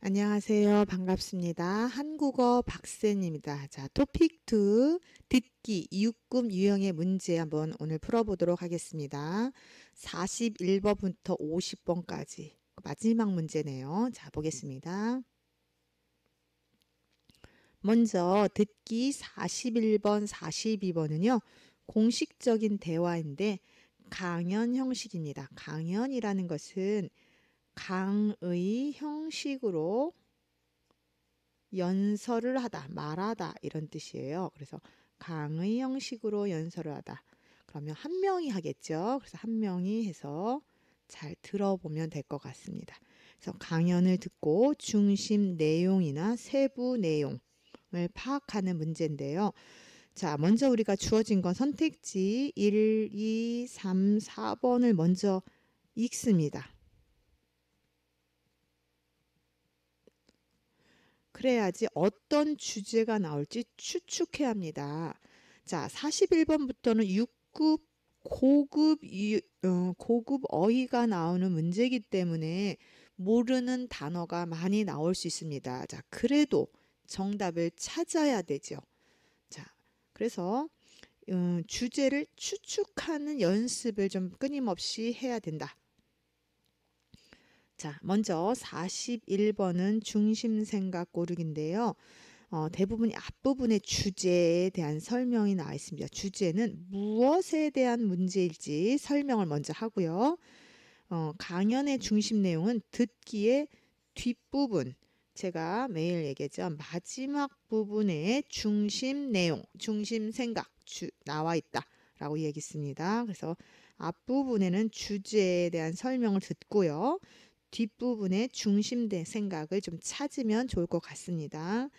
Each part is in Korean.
안녕하세요. 반갑습니다. 한국어 박쌤입니다. 자, 토픽 2 듣기 이웃금 유형의 문제 한번 오늘 풀어보도록 하겠습니다. 41번부터 50번까지 마지막 문제네요. 자, 보겠습니다. 먼저 듣기 41번, 42번은요. 공식적인 대화인데 강연 형식입니다. 강연이라는 것은 강의 형식으로 연설을 하다, 말하다 이런 뜻이에요. 그래서 강의 형식으로 연설을 하다. 그러면 한 명이 하겠죠. 그래서 한 명이 해서 잘 들어보면 될 것 같습니다. 그래서 강연을 듣고 중심 내용이나 세부 내용을 파악하는 문제인데요. 자, 먼저 우리가 주어진 건 선택지 1, 2, 3, 4번을 먼저 읽습니다. 그래야지 어떤 주제가 나올지 추측해야 합니다. 자, 41번부터는 6급 고급 어휘가 나오는 문제이기 때문에 모르는 단어가 많이 나올 수 있습니다. 자, 그래도 정답을 찾아야 되죠. 자, 그래서 주제를 추측하는 연습을 좀 끊임없이 해야 된다. 자, 먼저 41번은 중심생각 고르기인데요. 대부분 앞부분의 주제에 대한 설명이 나와 있습니다. 주제는 무엇에 대한 문제일지 설명을 먼저 하고요. 강연의 중심 내용은 듣기의 뒷부분, 제가 매일 얘기했죠. 마지막 부분에 중심 내용, 중심 생각 나와 있다라고 얘기했습니다. 그래서 앞부분에는 주제에 대한 설명을 듣고요. 뒷부분에 중심된 생각을 좀 찾으면 좋을 것 같습니다.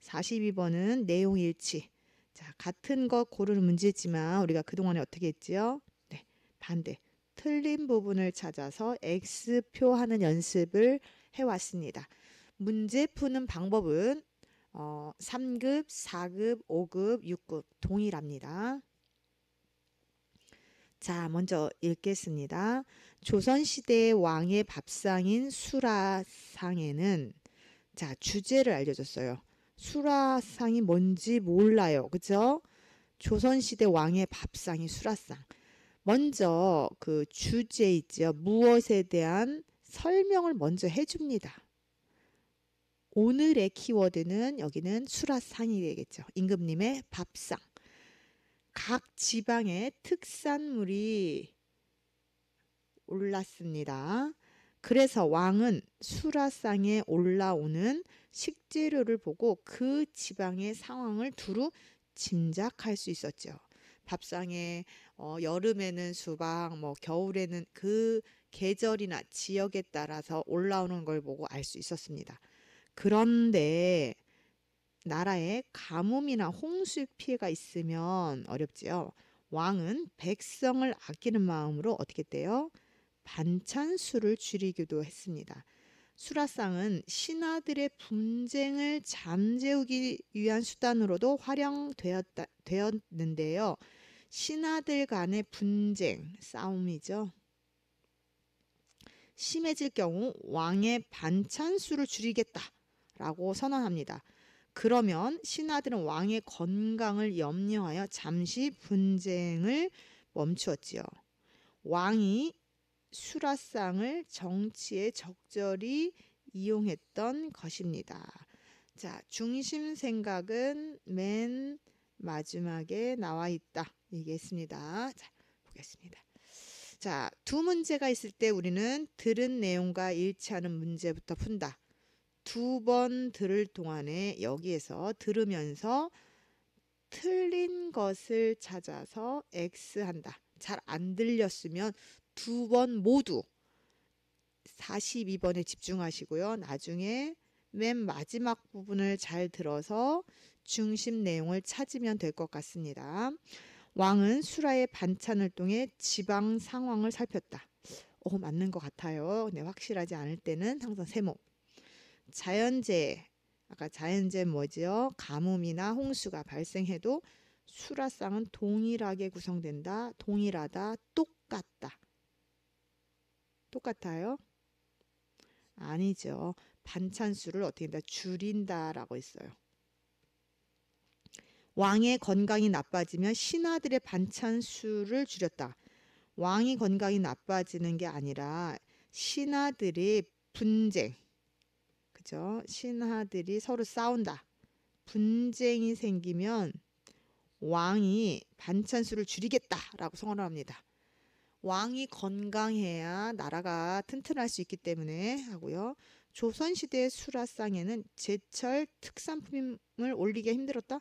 42번은 내용 일치. 자, 같은 거 고르는 문제지만 우리가 그동안에 어떻게 했지요? 네, 반대. 틀린 부분을 찾아서 X표 하는 연습을 해왔습니다. 문제 푸는 방법은 3급, 4급, 5급, 6급 동일합니다. 자, 먼저 읽겠습니다. 조선시대의 왕의 밥상인 수라상에는, 자, 주제를 알려줬어요. 수라상이 뭔지 몰라요. 그죠? 조선시대 왕의 밥상이 수라상. 먼저 그 주제 있죠. 무엇에 대한 설명을 먼저 해줍니다. 오늘의 키워드는 여기는 수라상이 되겠죠. 임금님의 밥상. 각 지방의 특산물이 올랐습니다. 그래서 왕은 수라상에 올라오는 식재료를 보고 그 지방의 상황을 두루 짐작할 수 있었죠. 밥상에 여름에는 수박, 겨울에는 그 계절이나 지역에 따라서 올라오는 걸 보고 알 수 있었습니다. 그런데 나라에 가뭄이나 홍수 피해가 있으면 어렵지요. 왕은 백성을 아끼는 마음으로 어떻게 돼요? 반찬수를 줄이기도 했습니다. 수라상은 신하들의 분쟁을 잠재우기 위한 수단으로도 활용되었는데요. 신하들 간의 분쟁, 싸움이죠. 심해질 경우 왕의 반찬수를 줄이겠다라고 선언합니다. 그러면 신하들은 왕의 건강을 염려하여 잠시 분쟁을 멈추었지요. 왕이 수라상을 정치에 적절히 이용했던 것입니다. 자, 중심 생각은 맨 마지막에 나와 있다. 얘기했습니다. 자, 보겠습니다. 자, 두 문제가 있을 때 우리는 들은 내용과 일치하는 문제부터 푼다. 두 번 들을 동안에 여기에서 들으면서 틀린 것을 찾아서 X한다. 잘 안 들렸으면 두 번 모두 42번에 집중하시고요. 나중에 맨 마지막 부분을 잘 들어서 중심 내용을 찾으면 될 것 같습니다. 왕은 수라의 반찬을 통해 지방 상황을 살폈다. 맞는 것 같아요. 네, 확실하지 않을 때는 항상 세모. 자연재해, 아까 자연재해 뭐죠? 가뭄이나 홍수가 발생해도 수라상은 동일하게 구성된다. 동일하다. 똑같다. 똑같아요? 아니죠. 반찬 수를 어떻게 한다? 줄인다라고 했어요. 왕의 건강이 나빠지면 신하들의 반찬 수를 줄였다. 왕이 건강이 나빠지는 게 아니라 신하들의 분쟁, 그죠? 신하들이 서로 싸운다. 분쟁이 생기면 왕이 반찬 수를 줄이겠다라고 선언을 합니다. 왕이 건강해야 나라가 튼튼할 수 있기 때문에 하고요. 조선시대 수라상에는 제철 특산품을 올리기가 힘들었다?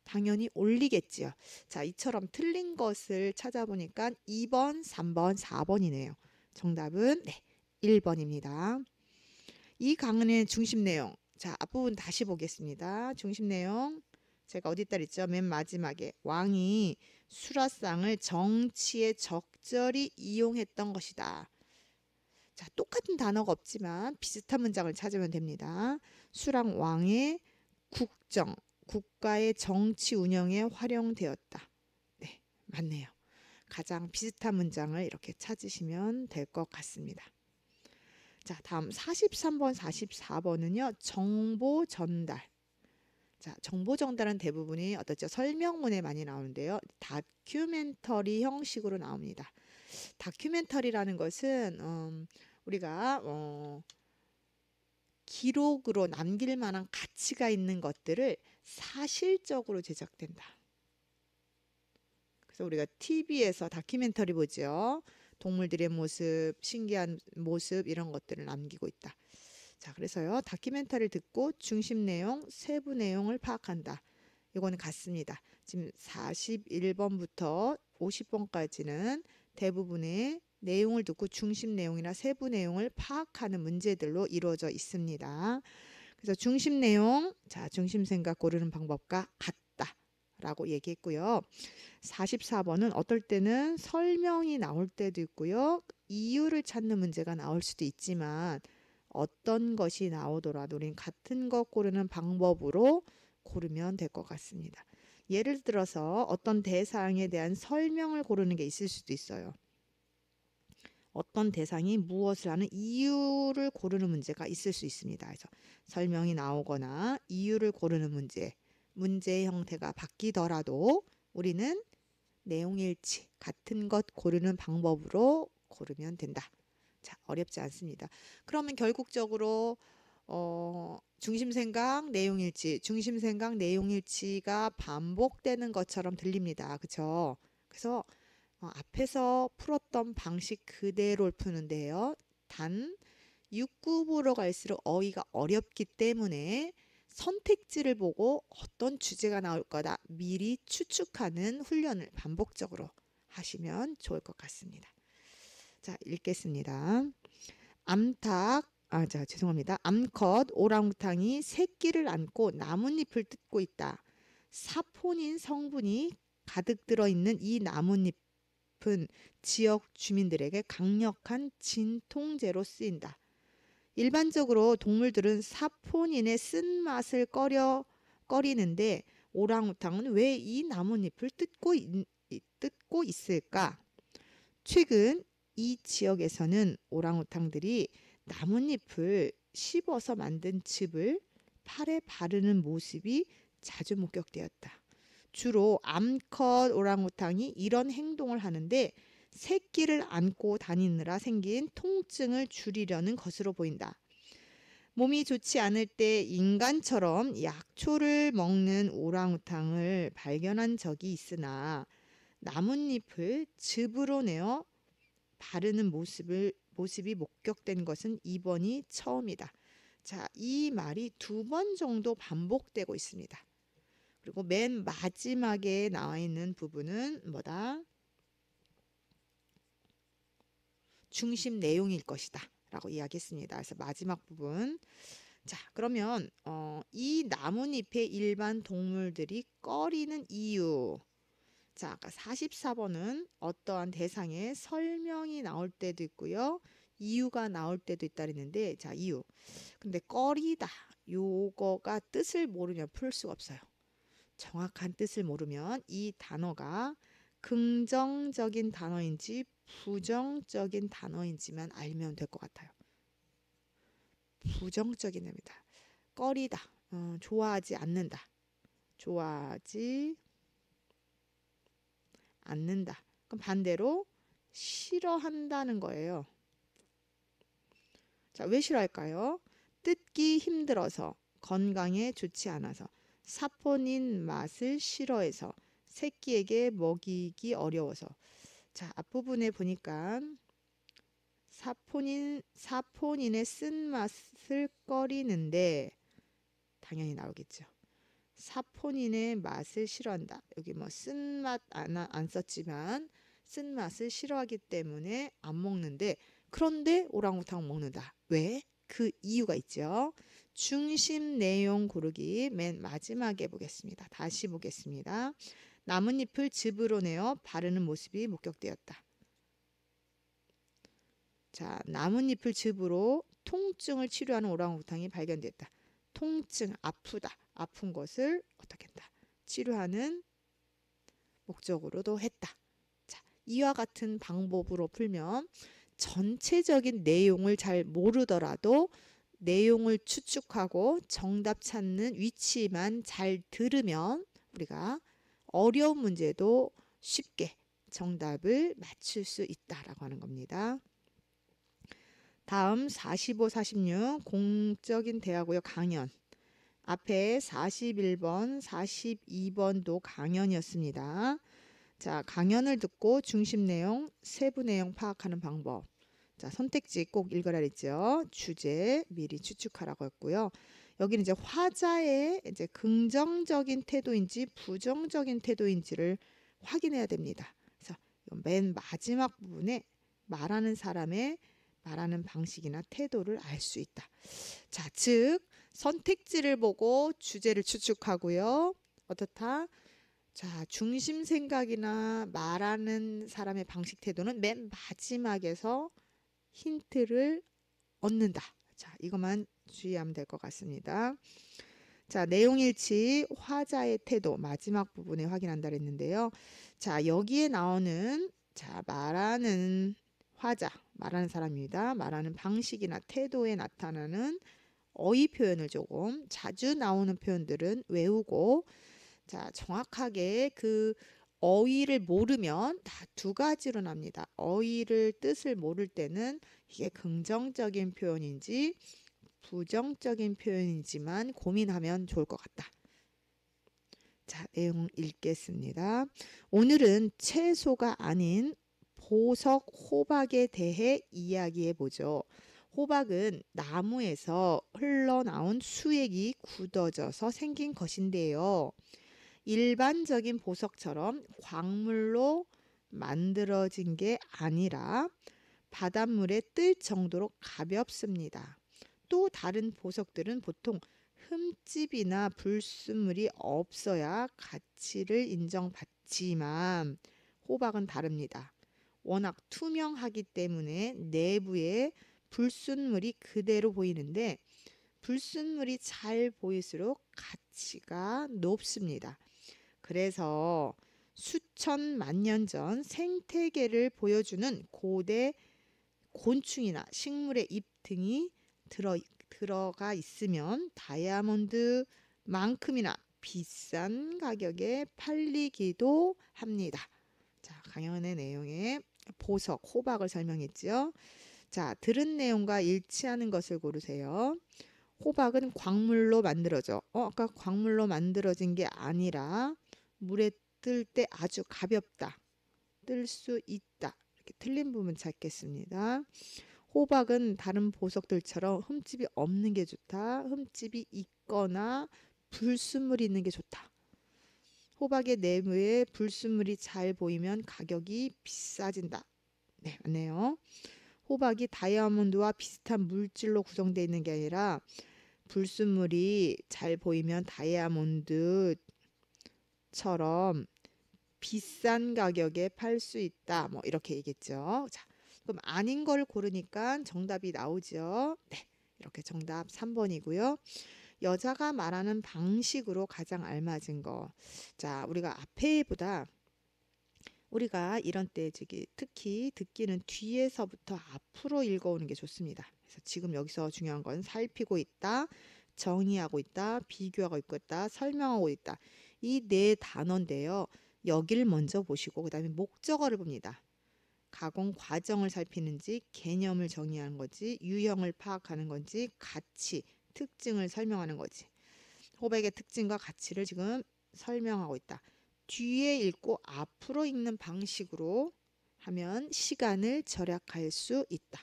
당연히 올리겠지요. 자, 이처럼 틀린 것을 찾아보니까 2번, 3번, 4번이네요. 정답은 네, 1번입니다. 이 강은의 중심 내용. 자, 앞부분 다시 보겠습니다. 중심 내용. 제가 어디다 했죠? 맨 마지막에 왕이 수라상을 정치에 적절히 이용했던 것이다. 자, 똑같은 단어가 없지만 비슷한 문장을 찾으면 됩니다. 수랑 왕의 국정, 국가의 정치 운영에 활용되었다. 네, 맞네요. 가장 비슷한 문장을 이렇게 찾으시면 될 것 같습니다. 자, 다음 43번, 44번은요. 정보 전달. 자, 정보 전달은 대부분이 어떻죠? 설명문에 많이 나오는데요. 다큐멘터리 형식으로 나옵니다. 다큐멘터리라는 것은 우리가 기록으로 남길 만한 가치가 있는 것들을 사실적으로 제작된다. 그래서 우리가 TV에서 다큐멘터리 보죠. 동물들의 모습, 신기한 모습 이런 것들을 남기고 있다. 자, 그래서요. 다큐멘터리를 듣고 중심 내용, 세부 내용을 파악한다. 이거는 같습니다. 지금 41번부터 50번까지는 대부분의 내용을 듣고 중심 내용이나 세부 내용을 파악하는 문제들로 이루어져 있습니다. 그래서 중심 내용, 자, 중심 생각 고르는 방법과 같다라고 얘기했고요. 44번은 어떨 때는 설명이 나올 때도 있고요. 이유를 찾는 문제가 나올 수도 있지만 어떤 것이 나오더라도 우리는 같은 것 고르는 방법으로 고르면 될 것 같습니다. 예를 들어서 어떤 대상에 대한 설명을 고르는 게 있을 수도 있어요. 어떤 대상이 무엇을 하는 이유를 고르는 문제가 있을 수 있습니다. 그래서 설명이 나오거나 이유를 고르는 문제, 문제의 형태가 바뀌더라도 우리는 내용일치, 같은 것 고르는 방법으로 고르면 된다. 자, 어렵지 않습니다. 그러면 결국적으로 중심생각, 내용일치, 중심생각, 내용일치가 반복되는 것처럼 들립니다. 그렇죠? 그래서 앞에서 풀었던 방식 그대로를 푸는데요. 단 6급으로 갈수록 어휘가 어렵기 때문에 선택지를 보고 어떤 주제가 나올 거다 미리 추측하는 훈련을 반복적으로 하시면 좋을 것 같습니다. 자, 읽겠습니다. 죄송합니다. 암컷 오랑우탕이 새끼를 안고 나뭇잎을 뜯고 있다. 사포닌 성분이 가득 들어있는 이 나뭇잎은 지역 주민들에게 강력한 진통제로 쓰인다. 일반적으로 동물들은 사포닌의 쓴맛을 꺼리는데 오랑우탕은 왜 이 나뭇잎을 뜯고 있을까? 최근 이 지역에서는 오랑우탕들이 나뭇잎을 씹어서 만든 즙을 팔에 바르는 모습이 자주 목격되었다. 주로 암컷 오랑우탕이 이런 행동을 하는데 새끼를 안고 다니느라 생긴 통증을 줄이려는 것으로 보인다. 몸이 좋지 않을 때 인간처럼 약초를 먹는 오랑우탕을 발견한 적이 있으나 나뭇잎을 즙으로 내어 바르는 모습이 목격된 것은 이번이 처음이다. 자, 이 말이 2번 정도 반복되고 있습니다. 그리고 맨 마지막에 나와 있는 부분은 뭐다? 중심 내용일 것이다 라고 이야기했습니다. 그래서 마지막 부분. 자, 그러면 이 나뭇잎의 일반 동물들이 꺼리는 이유. 자, 아까 44번은 어떠한 대상의 설명이 나올 때도 있고요. 이유가 나올 때도 있다 그랬는데, 자, 이유. 근데 꺼리다. 요거가 뜻을 모르면 풀 수가 없어요. 정확한 뜻을 모르면 이 단어가 긍정적인 단어인지 부정적인 단어인지만 알면 될 것 같아요. 부정적인 의미다. 꺼리다. 좋아하지 않는다. 좋아하지 않는다. 그럼 반대로 싫어한다는 거예요. 자, 왜 싫어할까요? 뜯기 힘들어서, 건강에 좋지 않아서, 사포닌 맛을 싫어해서, 새끼에게 먹이기 어려워서. 자, 앞부분에 보니까 사포닌의 쓴맛을 꺼리는데 당연히 나오겠죠. 사포닌의 맛을 싫어한다. 여기 뭐 쓴맛 안 썼지만 쓴맛을 싫어하기 때문에 안 먹는데, 그런데 오랑우탕 먹는다. 왜? 그 이유가 있죠. 중심 내용 고르기 맨 마지막에 보겠습니다. 다시 보겠습니다. 나뭇잎을 즙으로 내어 바르는 모습이 목격되었다. 자, 나뭇잎을 즙으로 통증을 치료하는 오랑우탕이 발견됐다. 통증, 아프다. 아픈 것을 어떻게 한다? 치료하는 목적으로도 했다. 자, 이와 같은 방법으로 풀면 전체적인 내용을 잘 모르더라도 내용을 추측하고 정답 찾는 위치만 잘 들으면 우리가 어려운 문제도 쉽게 정답을 맞출 수 있다라고 하는 겁니다. 다음 45, 46 공적인 대화구역 강연. 앞에 41번, 42번도 강연이었습니다. 자, 강연을 듣고 중심 내용, 세부 내용 파악하는 방법. 자, 선택지 꼭 읽어라 그랬죠. 주제 미리 추측하라고 했고요. 여기는 이제 화자의 이제 긍정적인 태도인지 부정적인 태도인지를 확인해야 됩니다. 그래서 맨 마지막 부분에 말하는 사람의 말하는 방식이나 태도를 알 수 있다. 자, 즉 선택지를 보고 주제를 추측하고요. 어떻다? 자, 중심 생각이나 말하는 사람의 방식 태도는 맨 마지막에서 힌트를 얻는다. 자, 이것만 주의하면 될 것 같습니다. 자, 내용 일치, 화자의 태도 마지막 부분에 확인한다 그랬는데요. 자, 여기에 나오는 자, 말하는 화자, 말하는 사람입니다. 말하는 방식이나 태도에 나타나는 어휘 표현을 조금 자주 나오는 표현들은 외우고, 자, 정확하게 그 어휘를 모르면 다 두 가지로 납니다. 어휘를 뜻을 모를 때는 이게 긍정적인 표현인지 부정적인 표현이지만 고민하면 좋을 것 같다. 자, 내용 읽겠습니다. 오늘은 채소가 아닌 보석 호박에 대해 이야기해 보죠. 호박은 나무에서 흘러나온 수액이 굳어져서 생긴 것인데요. 일반적인 보석처럼 광물로 만들어진 게 아니라 바닷물에 뜰 정도로 가볍습니다. 또 다른 보석들은 보통 흠집이나 불순물이 없어야 가치를 인정받지만 호박은 다릅니다. 워낙 투명하기 때문에 내부에 불순물이 그대로 보이는데 불순물이 잘 보일수록 가치가 높습니다. 그래서 수천만 년 전 생태계를 보여주는 고대 곤충이나 식물의 잎 등이 들어가 있으면 다이아몬드만큼이나 비싼 가격에 팔리기도 합니다. 자, 강연의 내용에 보석, 호박을 설명했죠. 자, 들은 내용과 일치하는 것을 고르세요. 호박은 광물로 만들어져. 아까 광물로 만들어진 게 아니라 물에 뜰 때 아주 가볍다. 뜰 수 있다. 이렇게 틀린 부분 찾겠습니다. 호박은 다른 보석들처럼 흠집이 없는 게 좋다. 흠집이 있거나 불순물이 있는 게 좋다. 호박의 내부에 불순물이 잘 보이면 가격이 비싸진다. 네, 맞네요. 호박이 다이아몬드와 비슷한 물질로 구성되어 있는 게 아니라 불순물이 잘 보이면 다이아몬드처럼 비싼 가격에 팔 수 있다. 뭐 이렇게 얘기했죠. 자, 그럼 아닌 걸 고르니까 정답이 나오죠. 네, 이렇게 정답 3번이고요. 여자가 말하는 방식으로 가장 알맞은 거. 자, 우리가 앞에보다 우리가 이런 때 특히 듣기는 뒤에서부터 앞으로 읽어오는 게 좋습니다. 그래서 지금 여기서 중요한 건 살피고 있다, 정의하고 있다, 비교하고 있다, 설명하고 있다. 이 네 단어인데요. 여기를 먼저 보시고 그 다음에 목적어를 봅니다. 가공 과정을 살피는지, 개념을 정의하는 거지, 유형을 파악하는 건지, 가치, 특징을 설명하는 거지. 호백의 특징과 가치를 지금 설명하고 있다. 뒤에 읽고 앞으로 읽는 방식으로 하면 시간을 절약할 수 있다.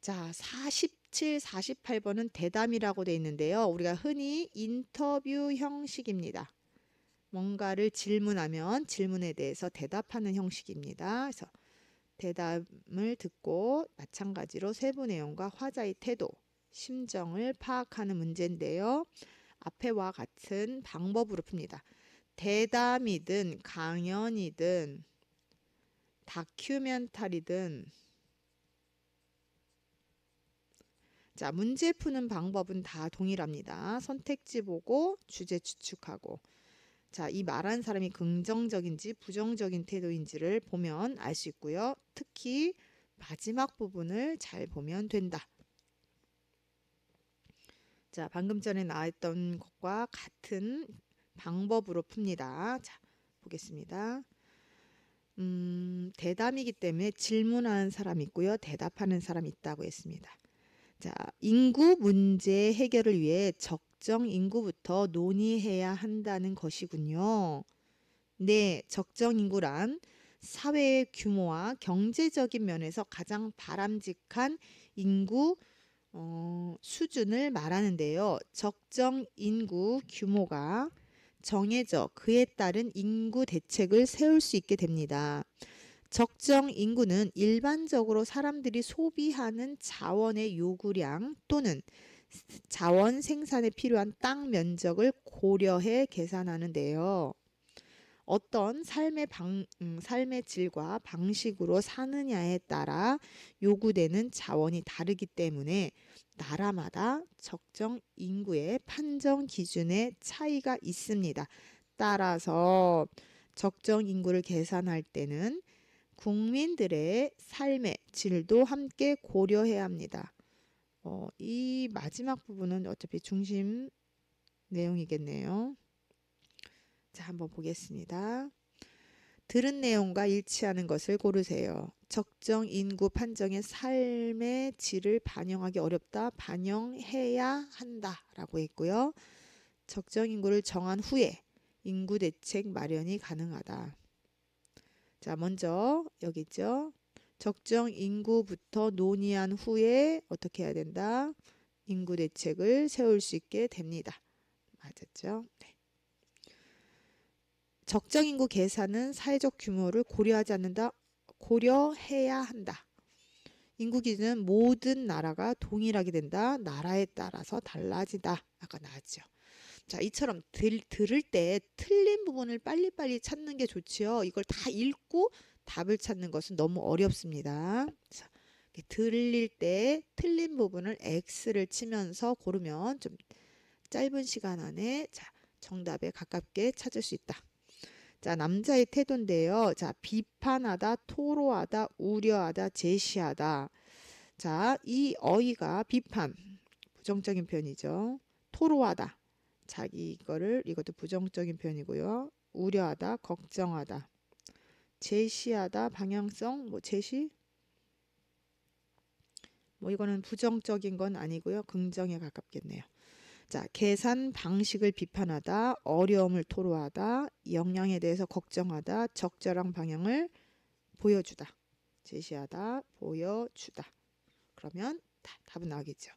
자, 47, 48번은 대담이라고 되어 있는데요. 우리가 흔히 인터뷰 형식입니다. 뭔가를 질문하면 질문에 대해서 대답하는 형식입니다. 그래서 대답을 듣고 마찬가지로 세부 내용과 화자의 태도, 심정을 파악하는 문제인데요. 앞에와 같은 방법으로 풉니다. 대담이든 강연이든 다큐멘터리든 자, 문제 푸는 방법은 다 동일합니다. 선택지 보고 주제 추측하고 자, 이 말한 사람이 긍정적인지 부정적인 태도인지를 보면 알 수 있고요. 특히 마지막 부분을 잘 보면 된다. 자, 방금 전에 나왔던 것과 같은 방법으로 풉니다. 자, 보겠습니다. 대담이기 때문에 질문하는 사람이 있고요. 대답하는 사람이 있다고 했습니다. 자, 인구 문제 해결을 위해 적정 인구부터 논의해야 한다는 것이군요. 네, 적정 인구란 사회의 규모와 경제적인 면에서 가장 바람직한 인구 수준을 말하는데요. 적정 인구 규모가 정해져 그에 따른 인구 대책을 세울 수 있게 됩니다. 적정 인구는 일반적으로 사람들이 소비하는 자원의 요구량 또는 자원 생산에 필요한 땅 면적을 고려해 계산하는데요. 어떤 삶의 질과 방식으로 사느냐에 따라 요구되는 자원이 다르기 때문에 나라마다 적정 인구의 판정 기준에 차이가 있습니다. 따라서 적정 인구를 계산할 때는 국민들의 삶의 질도 함께 고려해야 합니다. 이 마지막 부분은 어차피 중심 내용이겠네요. 자, 한번 보겠습니다. 들은 내용과 일치하는 것을 고르세요. 적정 인구 판정의 삶의 질을 반영하기 어렵다. 반영해야 한다. 라고 했고요. 적정 인구를 정한 후에 인구 대책 마련이 가능하다. 자, 먼저 여기 있죠. 적정 인구부터 논의한 후에 어떻게 해야 된다? 인구 대책을 세울 수 있게 됩니다. 맞았죠? 네. 적정 인구 계산은 사회적 규모를 고려하지 않는다. 고려해야 한다. 인구 기준은 모든 나라가 동일하게 된다. 나라에 따라서 달라진다. 아까 나왔죠. 자, 이처럼 들을 때 틀린 부분을 빨리빨리 찾는 게 좋지요. 이걸 다 읽고 답을 찾는 것은 너무 어렵습니다. 자, 들릴 때 틀린 부분을 X를 치면서 고르면 좀 짧은 시간 안에 자, 정답에 가깝게 찾을 수 있다. 자, 남자의 태도인데요. 자, 비판하다, 토로하다, 우려하다, 제시하다. 자, 이 어휘가 비판, 부정적인 표현이죠. 토로하다, 자기 이것도 부정적인 표현이고요. 우려하다, 걱정하다. 제시하다, 방향성, 제시? 이거는 부정적인 건 아니고요. 긍정에 가깝겠네요. 자, 계산 방식을 비판하다, 어려움을 토로하다, 역량에 대해서 걱정하다, 적절한 방향을 보여주다. 제시하다, 보여주다. 그러면 답은 나오겠죠.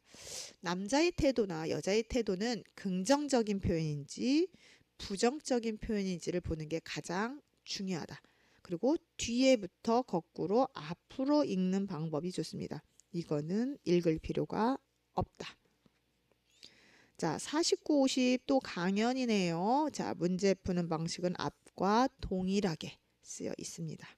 남자의 태도나 여자의 태도는 긍정적인 표현인지 부정적인 표현인지를 보는 게 가장 중요하다. 그리고 뒤에부터 거꾸로 앞으로 읽는 방법이 좋습니다. 이거는 읽을 필요가 없다. 자, 49, 50 또 강연이네요. 자, 문제 푸는 방식은 앞과 동일하게 쓰여 있습니다.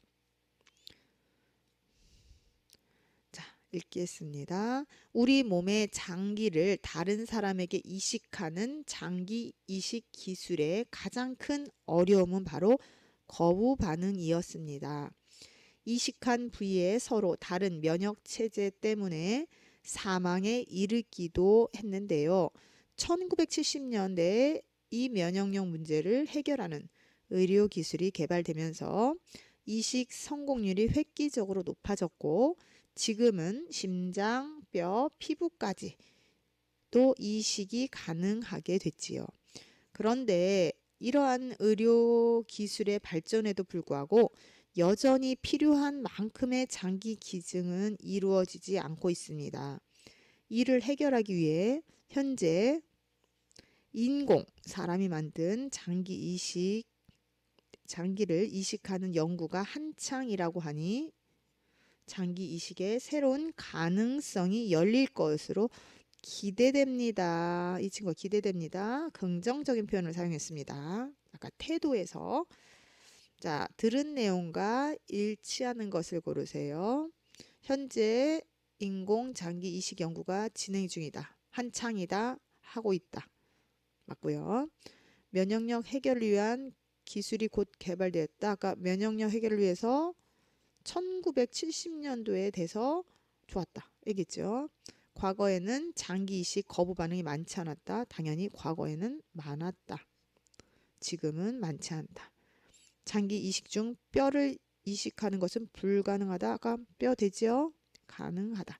자, 읽겠습니다. 우리 몸의 장기를 다른 사람에게 이식하는 장기 이식 기술의 가장 큰 어려움은 바로 거부 반응이었습니다. 이식한 부위에 서로 다른 면역 체제 때문에 사망에 이르기도 했는데요. 1970년대에 이 면역력 문제를 해결하는 의료 기술이 개발되면서 이식 성공률이 획기적으로 높아졌고 지금은 심장, 뼈, 피부까지 또 이식이 가능하게 됐지요. 그런데 이러한 의료 기술의 발전에도 불구하고 여전히 필요한 만큼의 장기 기증은 이루어지지 않고 있습니다. 이를 해결하기 위해 현재 인공 사람이 만든 장기를 이식하는 연구가 한창이라고 하니 장기 이식의 새로운 가능성이 열릴 것으로 기대됩니다. 이 친구가 기대됩니다. 긍정적인 표현을 사용했습니다. 아까 태도에서 자, 들은 내용과 일치하는 것을 고르세요. 현재 인공 장기 이식 연구가 진행 중이다. 한창이다. 하고 있다. 맞고요. 면역력 해결을 위한 기술이 곧 개발되었다. 아까 면역력 해결을 위해서 1970년도에 돼서 좋았다. 얘기했죠. 과거에는 장기 이식 거부 반응이 많지 않았다. 당연히 과거에는 많았다. 지금은 많지 않다. 장기 이식 중 뼈를 이식하는 것은 불가능하다. 아까 뼈 되지요? 가능하다.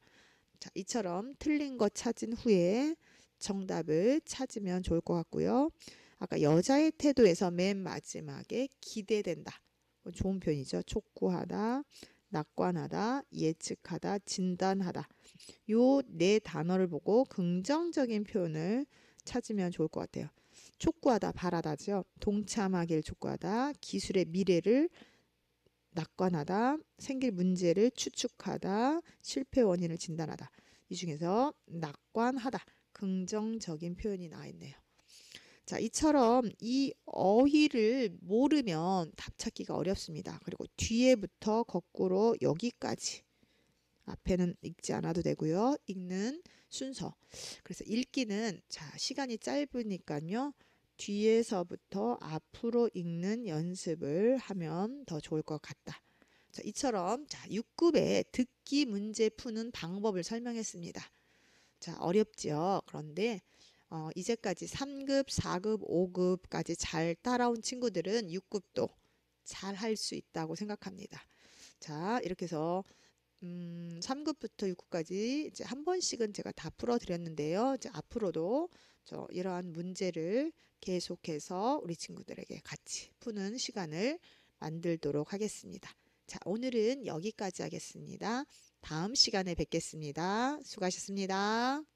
자, 이처럼 틀린 거 찾은 후에 정답을 찾으면 좋을 것 같고요. 아까 여자의 태도에서 맨 마지막에 기대된다. 좋은 표현이죠. 촉구하다, 낙관하다, 예측하다, 진단하다. 요 네 단어를 보고 긍정적인 표현을 찾으면 좋을 것 같아요. 촉구하다, 바라다죠. 동참하기를 촉구하다, 기술의 미래를 낙관하다, 생길 문제를 추측하다, 실패 원인을 진단하다. 이 중에서 낙관하다, 긍정적인 표현이 나와 있네요. 자, 이처럼 이 어휘를 모르면 답 찾기가 어렵습니다. 그리고 뒤에부터 거꾸로 여기까지 앞에는 읽지 않아도 되고요. 읽는 순서. 그래서 읽기는 자, 시간이 짧으니까요. 뒤에서부터 앞으로 읽는 연습을 하면 더 좋을 것 같다. 자, 이처럼 자, 6급의 듣기 문제 푸는 방법을 설명했습니다. 자, 어렵죠. 그런데 이제까지 3급, 4급, 5급까지 잘 따라온 친구들은 6급도 잘 할 수 있다고 생각합니다. 자, 이렇게 해서 3급부터 6급까지 이제 한 번씩은 제가 다 풀어드렸는데요. 이제 앞으로도 이러한 문제를 계속해서 우리 친구들에게 같이 푸는 시간을 만들도록 하겠습니다. 자, 오늘은 여기까지 하겠습니다. 다음 시간에 뵙겠습니다. 수고하셨습니다.